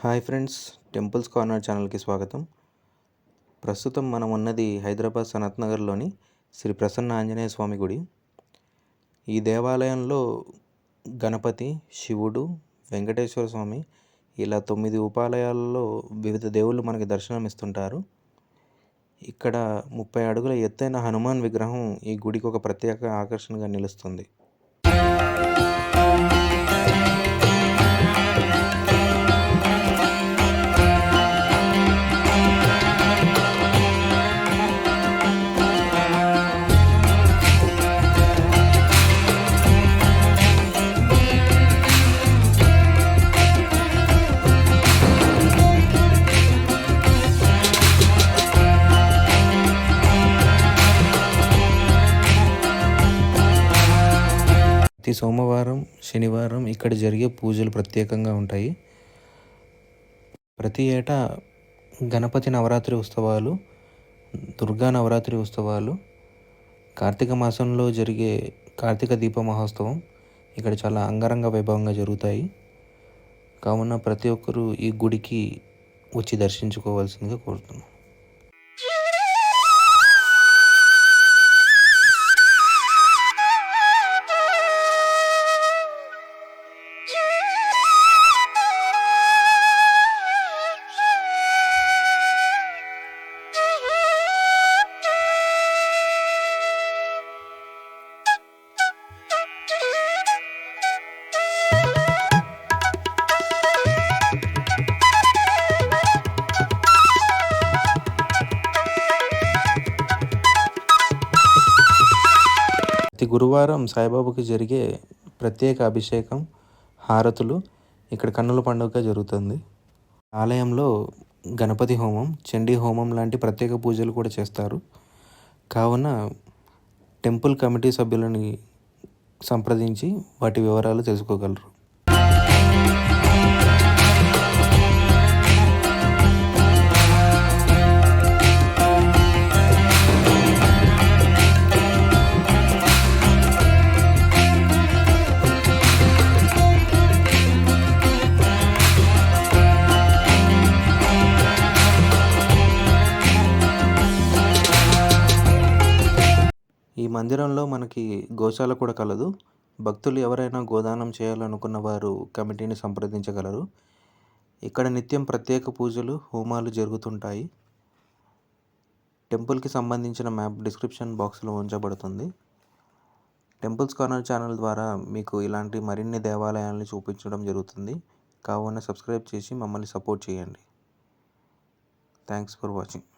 Hi friends, temples corner ఛానల్కి స్వాగతం. ప్రస్తుతం మనం ఉన్నది హైదరాబాద్ సనత్ నగర్లోని శ్రీ ప్రసన్న ఆంజనేయ స్వామి గుడి. ఈ దేవాలయంలో గణపతి, శివుడు, వెంకటేశ్వర స్వామి ఇలా 9 ఉపాలయాలలో వివిధ దేవుళ్ళు మనకి దర్శనం ఇస్తుంటారు. ఇక్కడ 30 అడుగుల ఎత్తైన హనుమాన్ విగ్రహం ఈ గుడికి ఒక ప్రత్యేక ఆకర్షణగా నిలుస్తుంది. ప్రతి సోమవారం, శనివారం ఇక్కడ జరిగే పూజలు ప్రత్యేకంగా ఉంటాయి. ప్రతి ఏటా గణపతి నవరాత్రి ఉత్సవాలు, దుర్గా నవరాత్రి ఉత్సవాలు, కార్తీక మాసంలో జరిగే కార్తీక దీప మహోత్సవం ఇక్కడ చాలా అంగరంగ వైభవంగా జరుగుతాయి. కావున ప్రతి ఒక్కరూ ఈ గుడికి వచ్చి దర్శించుకోవాల్సిందిగా కోరుతున్నాను. ప్రతి గురువారం సాయిబాబాకి జరిగే ప్రత్యేక అభిషేకం, హారతులు ఇక్కడ కన్నుల పండుగగా జరుగుతుంది. ఆలయంలో గణపతి హోమం, చండీ హోమం లాంటి ప్రత్యేక పూజలు కూడా చేస్తారు. కావున టెంపుల్ కమిటీ సభ్యులని సంప్రదించి వాటి వివరాలు తెలుసుకోగలరు. ఈ మందిరంలో మనకి గోశాల కూడా కలదు. భక్తులు ఎవరైనా గోదానం చేయాలనుకున్న వారు కమిటీని సంప్రదించగలరు. ఇక్కడ నిత్యం ప్రత్యేక పూజలు, హోమాలు జరుగుతుంటాయి. టెంపుల్కి సంబంధించిన మ్యాప్ డిస్క్రిప్షన్ బాక్స్లో ఉంచబడుతుంది. టెంపుల్స్ కార్నర్ ఛానల్ ద్వారా మీకు ఇలాంటి మరిన్ని దేవాలయాలను చూపించడం జరుగుతుంది. కావున సబ్స్క్రైబ్ చేసి మమ్మల్ని సపోర్ట్ చేయండి. Thanks for watching.